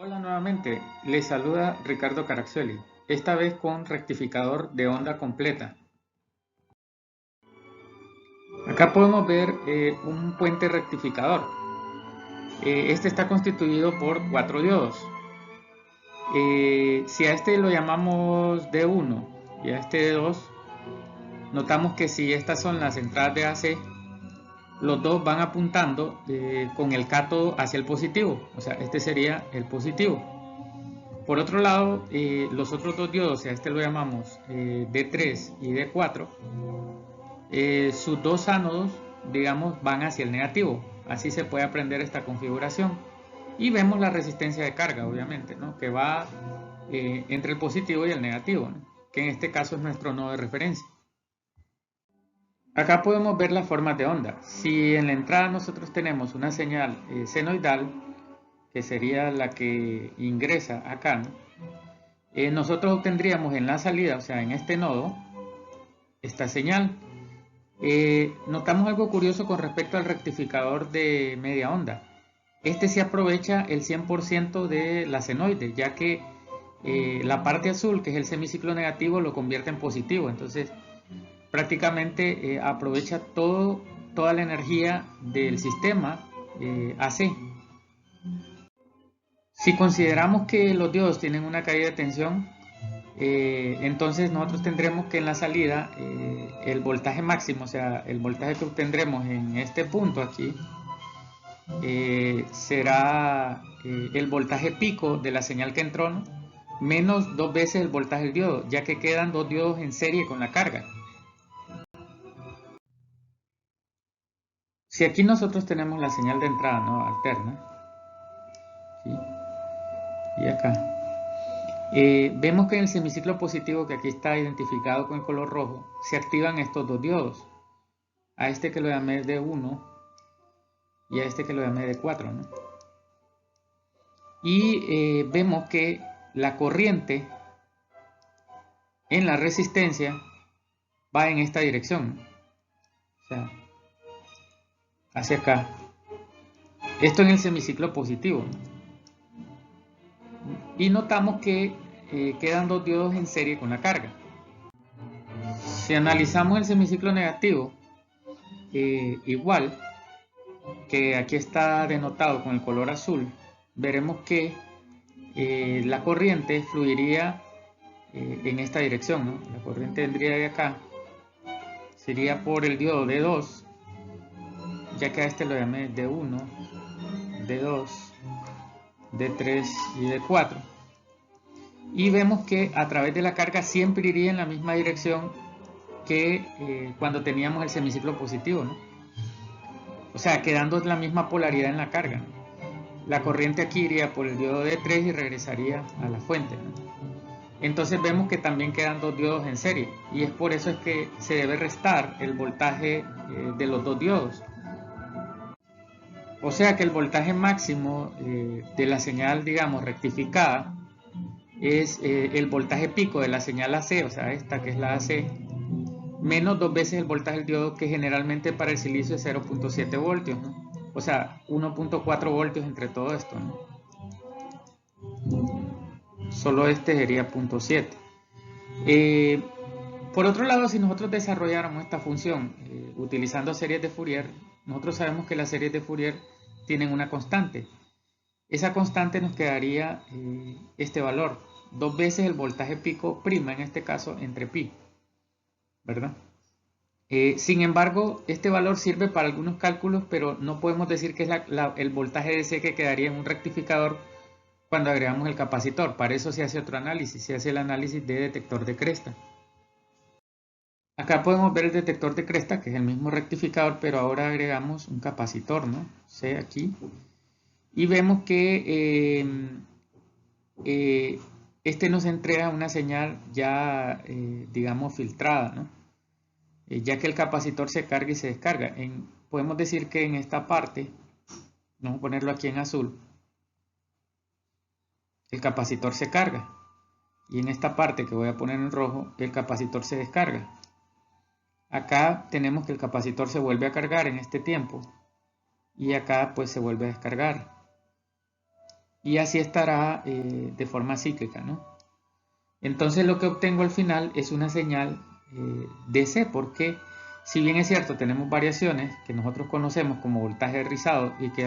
Hola nuevamente, les saluda Ricardo Caraxueli, esta vez con rectificador de onda completa. Acá podemos ver un puente rectificador. Este está constituido por 4 diodos. Si a este lo llamamos D1 y a este D2, notamos que si estas son las entradas de AC, los dos van apuntando con el cátodo hacia el positivo, o sea, este sería el positivo. Por otro lado, los otros dos diodos, a este lo llamamos D3 y D4, sus dos ánodos, digamos, van hacia el negativo. Así se puede aprender esta configuración. Y vemos la resistencia de carga, obviamente, ¿no? Que va entre el positivo y el negativo, ¿no? Que en este caso es nuestro nodo de referencia. Acá podemos ver las formas de onda. Si en la entrada nosotros tenemos una señal senoidal, que sería la que ingresa acá, ¿no? Nosotros obtendríamos en la salida, o sea, en este nodo, esta señal. Notamos algo curioso con respecto al rectificador de media onda. Este se aprovecha el 100% de la senoide, ya que la parte azul, que es el semiciclo negativo, lo convierte en positivo. Entonces, prácticamente aprovecha toda la energía del sistema AC. Si consideramos que los diodos tienen una caída de tensión, entonces nosotros tendremos que en la salida el voltaje máximo, o sea, el voltaje que obtendremos en este punto aquí, será el voltaje pico de la señal que entró, ¿no? Menos 2 veces el voltaje del diodo, ya que quedan 2 diodos en serie con la carga. Si aquí nosotros tenemos la señal de entrada, ¿no? Alterna, ¿sí? Y acá. Vemos que en el semiciclo positivo, que aquí está identificado con el color rojo, se activan estos 2 diodos. A este que lo llamé D1 y a este que lo llamé D4, ¿no? Y vemos que la corriente en la resistencia va en esta dirección, ¿no? O sea, hacia acá. Esto en el semiciclo positivo, ¿no? Y notamos que quedan 2 diodos en serie con la carga. Si analizamos el semiciclo negativo, igual que aquí está denotado con el color azul, veremos que la corriente fluiría en esta dirección, ¿no? La corriente vendría de acá, sería por el diodo D2, ya que a este lo llamé D1, D2, D3 y D4. Y vemos que a través de la carga siempre iría en la misma dirección que cuando teníamos el semiciclo positivo, ¿no? O sea, quedando la misma polaridad en la carga, ¿no? La corriente aquí iría por el diodo D3 y regresaría a la fuente, ¿no? Entonces vemos que también quedan 2 diodos en serie y es por eso es que se debe restar el voltaje de los 2 diodos. O sea que el voltaje máximo de la señal, digamos, rectificada es el voltaje pico de la señal AC, o sea, esta que es la AC, menos 2 veces el voltaje del diodo, que generalmente para el silicio es 0.7 voltios, ¿no? O sea, 1.4 voltios entre todo esto, ¿no? Solo este sería 0.7. Por otro lado, si nosotros desarrolláramos esta función utilizando series de Fourier, nosotros sabemos que las series de Fourier tienen una constante. Esa constante nos quedaría este valor, 2 veces el voltaje pico prima, en este caso, entre pi, ¿verdad? Sin embargo, este valor sirve para algunos cálculos, pero no podemos decir que es el voltaje DC que quedaría en un rectificador cuando agregamos el capacitor. Para eso se hace otro análisis, se hace el análisis de detector de cresta. Acá podemos ver el detector de cresta, que es el mismo rectificador, pero ahora agregamos un capacitor, ¿no? C aquí. Y vemos que este nos entrega una señal ya, digamos, filtrada, ¿no? Ya que el capacitor se carga y se descarga. Podemos decir que en esta parte, vamos a ponerlo aquí en azul, el capacitor se carga. Y en esta parte que voy a poner en rojo, el capacitor se descarga. Acá tenemos que el capacitor se vuelve a cargar en este tiempo y acá pues se vuelve a descargar. y así estará de forma cíclica, ¿no? Entonces lo que obtengo al final es una señal DC, porque si bien es cierto, tenemos variaciones que nosotros conocemos como voltaje rizado y que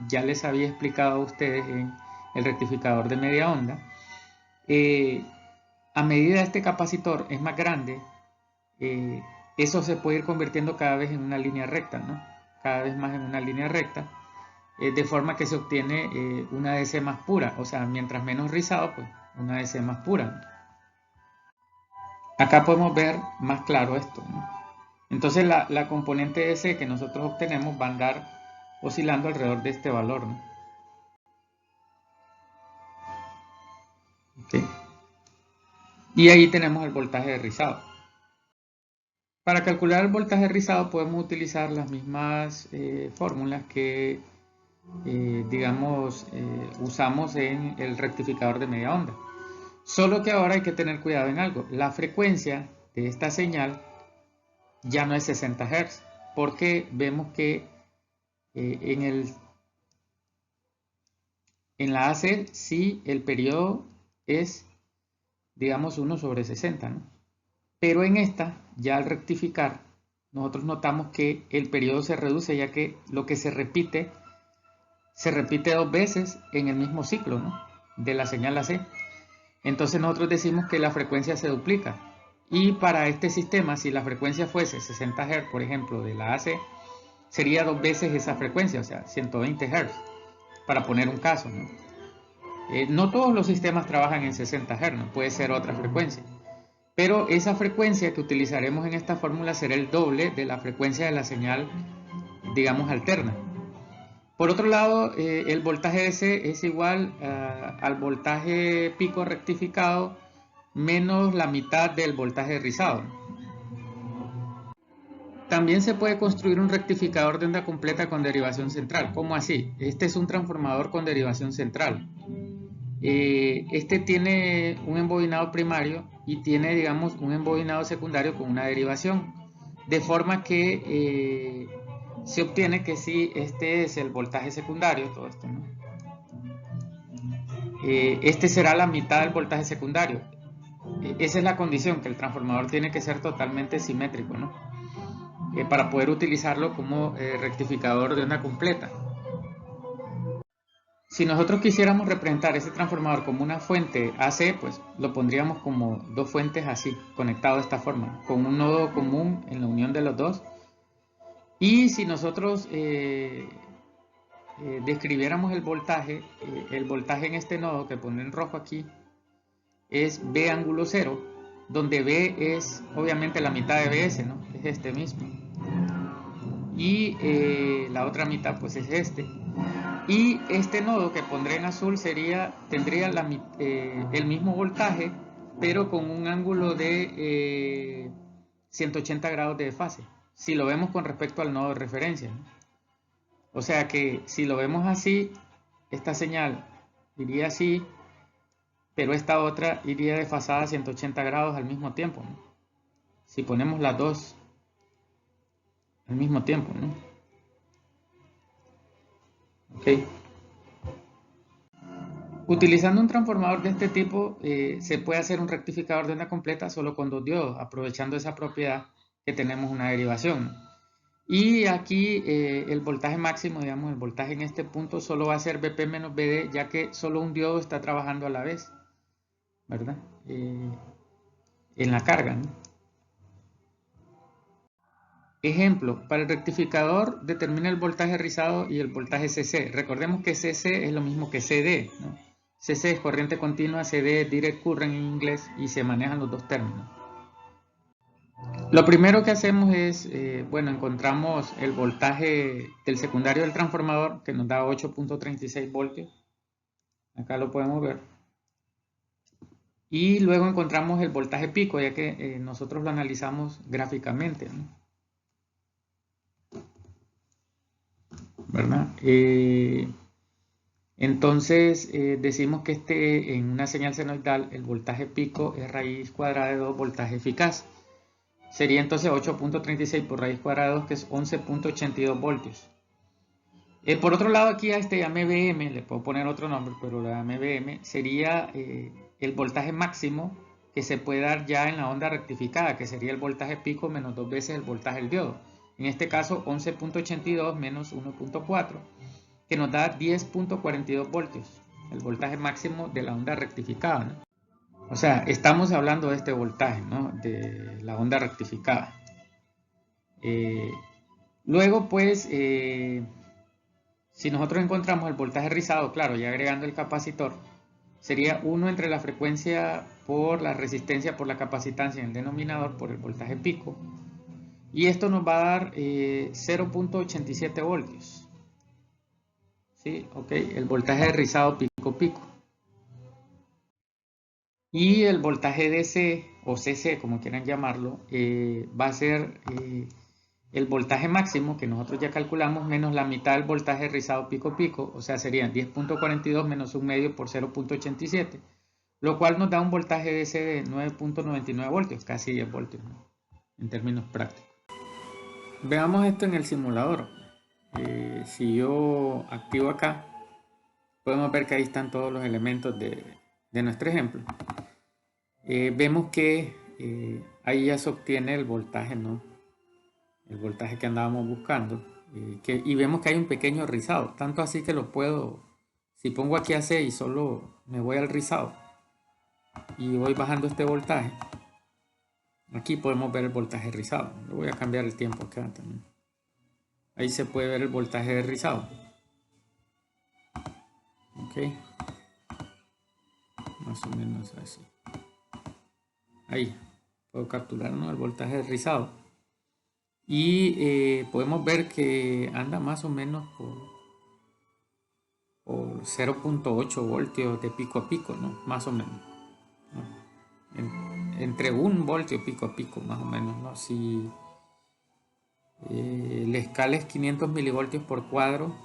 ya les había explicado a ustedes en el rectificador de media onda, a medida este capacitor es más grande, eso se puede ir convirtiendo cada vez en una línea recta, ¿no? Cada vez más en una línea recta, de forma que se obtiene una DC más pura, o sea, mientras menos rizado, pues una DC más pura. Acá podemos ver más claro esto, ¿no? Entonces la componente DC que nosotros obtenemos va a andar oscilando alrededor de este valor, ¿no? ¿Okay? Y ahí tenemos el voltaje de rizado. Para calcular el voltaje rizado podemos utilizar las mismas fórmulas que digamos usamos en el rectificador de media onda. Solo que ahora hay que tener cuidado en algo. La frecuencia de esta señal ya no es 60 Hz, porque vemos que en la AC sí el periodo es, digamos, 1 sobre 60, ¿no? Pero en esta, ya al rectificar, nosotros notamos que el periodo se reduce, ya que lo que se repite dos veces en el mismo ciclo, ¿no? De la señal AC. Entonces nosotros decimos que la frecuencia se duplica. Y para este sistema, si la frecuencia fuese 60 Hz, por ejemplo, de la AC, sería dos veces esa frecuencia, o sea, 120 Hz, para poner un caso, ¿no? No todos los sistemas trabajan en 60 Hz, ¿no? Puede ser otra frecuencia. Pero esa frecuencia que utilizaremos en esta fórmula será el doble de la frecuencia de la señal, digamos, alterna. Por otro lado, el voltaje DC es igual al voltaje pico rectificado menos la mitad del voltaje rizado. También se puede construir un rectificador de onda completa con derivación central. ¿Cómo así? Este es un transformador con derivación central. Este tiene un embobinado primario y tiene, digamos, un embobinado secundario con una derivación. De forma que se obtiene que si este es el voltaje secundario, todo esto, ¿no? Este será la mitad del voltaje secundario. Esa es la condición, que el transformador tiene que ser totalmente simétrico, ¿no? Para poder utilizarlo como rectificador de onda completa. Si nosotros quisiéramos representar ese transformador como una fuente AC, pues lo pondríamos como dos fuentes así, conectados de esta forma, con un nodo común en la unión de los dos. Y si nosotros describiéramos el voltaje en este nodo que pone en rojo aquí es B ángulo 0, donde B es obviamente la mitad de BS, ¿no? Es este mismo. Y la otra mitad pues es este. Y este nodo que pondré en azul tendría el mismo voltaje, pero con un ángulo de 180 grados de desfase, si lo vemos con respecto al nodo de referencia, ¿no? O sea que si lo vemos así, esta señal iría así, pero esta otra iría desfasada a 180 grados al mismo tiempo, ¿no? Si ponemos las dos al mismo tiempo, ¿no? Okay. Utilizando un transformador de este tipo, se puede hacer un rectificador de onda completa solo con dos diodos, aprovechando esa propiedad que tenemos una derivación, ¿no? Y aquí el voltaje máximo, digamos, el voltaje en este punto solo va a ser BP menos BD, ya que solo un diodo está trabajando a la vez, ¿verdad? En la carga, ¿no? Ejemplo, para el rectificador determina el voltaje rizado y el voltaje CC. Recordemos que CC es lo mismo que CD, ¿no? CC es corriente continua, CD es direct current en inglés y se manejan los dos términos. Lo primero que hacemos es, bueno, encontramos el voltaje del secundario del transformador que nos da 8.36 voltios. Acá lo podemos ver. Y luego encontramos el voltaje pico, ya que nosotros lo analizamos gráficamente, ¿no? ¿Verdad? Entonces decimos que en una señal senoidal el voltaje pico es raíz cuadrada de 2 voltaje eficaz. Sería entonces 8.36 por raíz cuadrada de 2, que es 11.82 voltios. Por otro lado, aquí a este MVM, le puedo poner otro nombre, pero la MVM sería el voltaje máximo que se puede dar ya en la onda rectificada, que sería el voltaje pico menos 2 veces el voltaje del diodo. En este caso, 11.82 menos 1.4, que nos da 10.42 voltios, el voltaje máximo de la onda rectificada, ¿no? O sea, estamos hablando de este voltaje, ¿no? De la onda rectificada. Luego, pues, si nosotros encontramos el voltaje rizado, claro, ya agregando el capacitor, sería 1 entre la frecuencia por la resistencia por la capacitancia en el denominador por el voltaje pico. Y esto nos va a dar 0.87 voltios. ¿Sí? Ok, el voltaje rizado pico-pico. Y el voltaje DC o CC, como quieran llamarlo, va a ser el voltaje máximo que nosotros ya calculamos menos la mitad del voltaje rizado pico-pico, o sea, serían 10.42 menos un medio por 0.87, lo cual nos da un voltaje DC de 9.99 voltios, casi 10 voltios, ¿no? En términos prácticos. Veamos esto en el simulador. Si yo activo acá, podemos ver que ahí están todos los elementos de nuestro ejemplo. Vemos que ahí ya se obtiene el voltaje, ¿no? El voltaje que andábamos buscando. Y vemos que hay un pequeño rizado, tanto así que lo puedo, si pongo aquí AC y solo me voy al rizado y voy bajando este voltaje, aquí podemos ver el voltaje rizado. Le voy a cambiar el tiempo acá también. Ahí se puede ver el voltaje de rizado. Ok, más o menos así. Ahí puedo capturar, ¿no?, el voltaje de rizado. Y podemos ver que anda más o menos por 0.8 voltios de pico a pico, ¿no? Más o menos, ¿no? Entre 1 voltio pico a pico, más o menos, ¿no? Si la escala es 500 milivoltios por cuadro,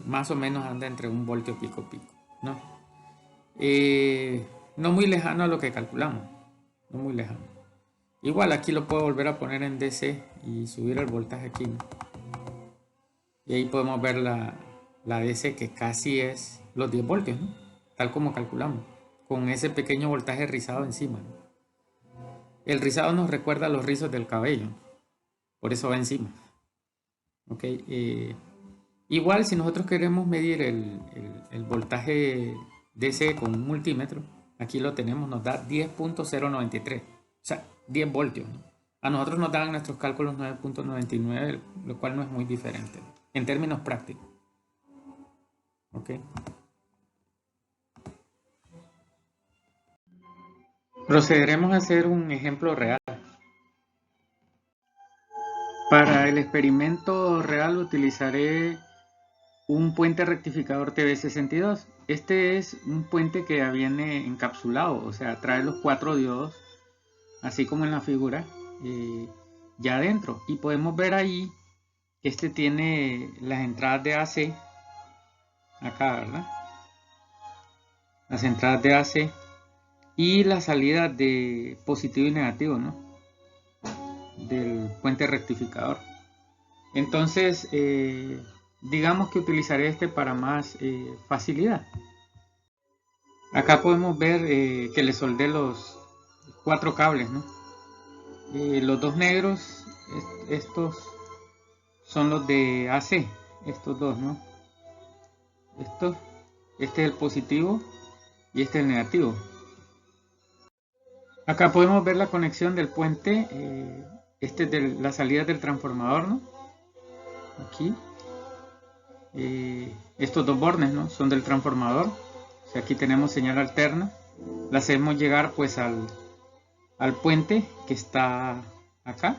más o menos anda entre 1 voltio pico a pico, ¿no? No muy lejano a lo que calculamos, no muy lejano. Igual aquí lo puedo volver a poner en DC y subir el voltaje aquí, ¿no? Y ahí podemos ver la DC, que casi es los 10 voltios, ¿no? Tal como calculamos, con ese pequeño voltaje rizado encima, ¿no? El rizado nos recuerda a los rizos del cabello, por eso va encima. ¿Ok? Igual, si nosotros queremos medir el voltaje DC con un multímetro, aquí lo tenemos, nos da 10.093, o sea, 10 voltios, ¿no? A nosotros nos dan nuestros cálculos 9.99, lo cual no es muy diferente en términos prácticos. ¿Ok? Procederemos a hacer un ejemplo real. Para el experimento real utilizaré un puente rectificador TB62. Este es un puente que viene encapsulado, o sea, trae los 4 diodos, así como en la figura, ya adentro. Y podemos ver ahí que este tiene las entradas de AC, acá, ¿verdad? Las entradas de AC y las salidas de positivo y negativo, ¿no?, del puente rectificador. Entonces, digamos que utilizaré este para más facilidad. Acá podemos ver que le soldé los 4 cables, ¿no? Los dos negros, estos son los de AC, estos dos, ¿no? Este es el positivo y este es el negativo. Acá podemos ver la conexión del puente, este es de la salida del transformador, ¿no? Aquí. Estos dos bornes, ¿no?, son del transformador. O sea, aquí tenemos señal alterna. La hacemos llegar pues al puente que está acá.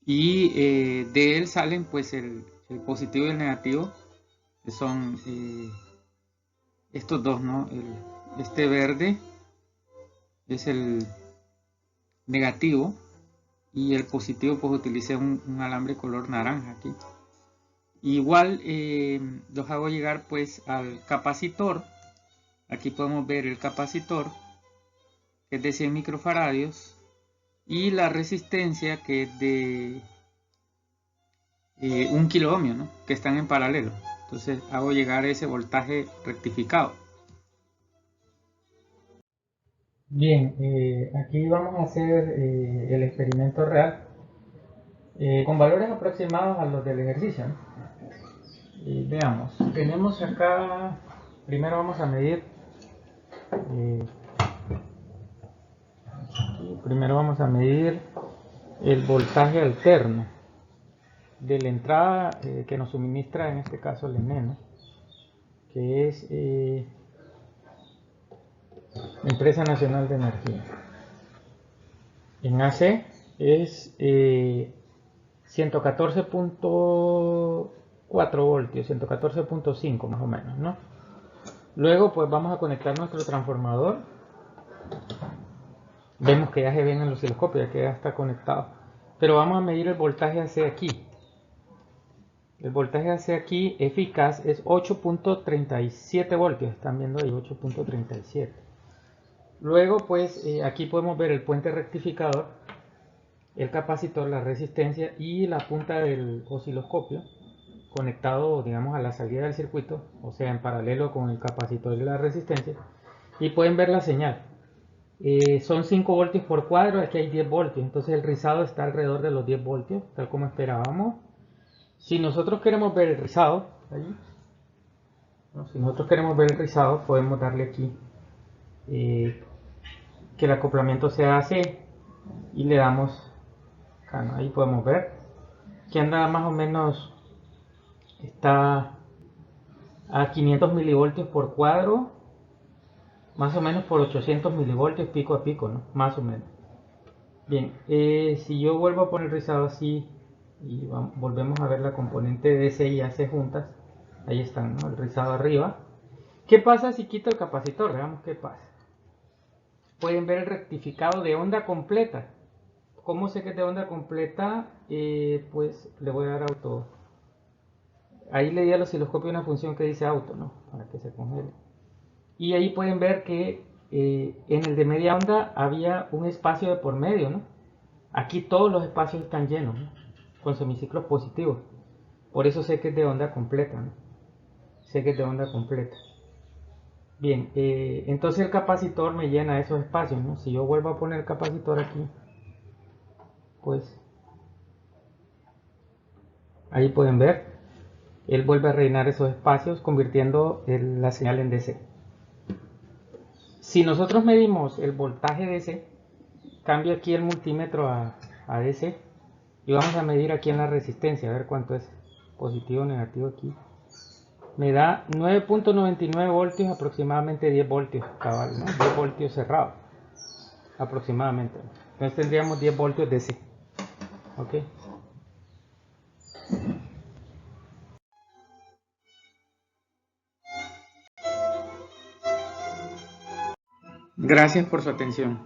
Y de él salen pues el positivo y el negativo, que son estos dos, ¿no? Este verde es el negativo y el positivo pues utilicé un alambre color naranja aquí. Igual los hago llegar pues al capacitor. Aquí podemos ver el capacitor, que es de 100 microfaradios, y la resistencia, que es de 1 kilo ohmio, ¿no? Que están en paralelo. Entonces hago llegar ese voltaje rectificado. Bien, aquí vamos a hacer el experimento real con valores aproximados a los del ejercicio, ¿no? Veamos, tenemos acá, primero vamos a medir, el voltaje alterno de la entrada que nos suministra en este caso el ENE, ¿no? Que es Empresa Nacional de Energía. En AC es 114.4 voltios, 114.5 más o menos, ¿no? Luego pues vamos a conectar nuestro transformador. Vemos que ya se ve en el osciloscopio, ya que ya está conectado. Pero vamos a medir el voltaje AC aquí. El voltaje AC aquí eficaz es 8.37 voltios. Están viendo ahí 8.37. Luego pues aquí podemos ver el puente rectificador, el capacitor, la resistencia y la punta del osciloscopio conectado, digamos, a la salida del circuito, o sea, en paralelo con el capacitor y la resistencia, y pueden ver la señal. Son 5 voltios por cuadro, aquí hay 10 voltios, entonces el rizado está alrededor de los 10 voltios, tal como esperábamos. Si nosotros queremos ver el rizado, podemos darle aquí que el acoplamiento sea AC y le damos acá, ¿no? Ahí podemos ver que anda más o menos, está a 500 milivoltios por cuadro, más o menos por 800 milivoltios pico a pico, ¿no? Más o menos. Bien, si yo vuelvo a poner el rizado así y volvemos a ver la componente DC y AC juntas, ahí están, ¿no? El rizado arriba. ¿Qué pasa si quito el capacitor? Veamos qué pasa. Pueden ver el rectificado de onda completa. ¿Cómo sé que es de onda completa? Pues le voy a dar auto. Ahí le di al osciloscopio una función que dice auto, ¿no? Para que se congele. Y ahí pueden ver que en el de media onda había un espacio de por medio, ¿no? Aquí todos los espacios están llenos, ¿no? Con semiciclos positivos. Por eso sé que es de onda completa, ¿no? Sé que es de onda completa. Bien, entonces el capacitor me llena esos espacios, ¿no? Si yo vuelvo a poner el capacitor aquí, pues ahí pueden ver, él vuelve a rellenar esos espacios convirtiendo la señal en DC. Si nosotros medimos el voltaje DC, cambio aquí el multímetro a DC y vamos a medir aquí en la resistencia, a ver cuánto es positivo o negativo aquí. Me da 9.99 voltios, aproximadamente 10 voltios cabal, ¿no? 10 voltios cerrado, aproximadamente. Entonces tendríamos 10 voltios DC. ¿Ok? Gracias por su atención.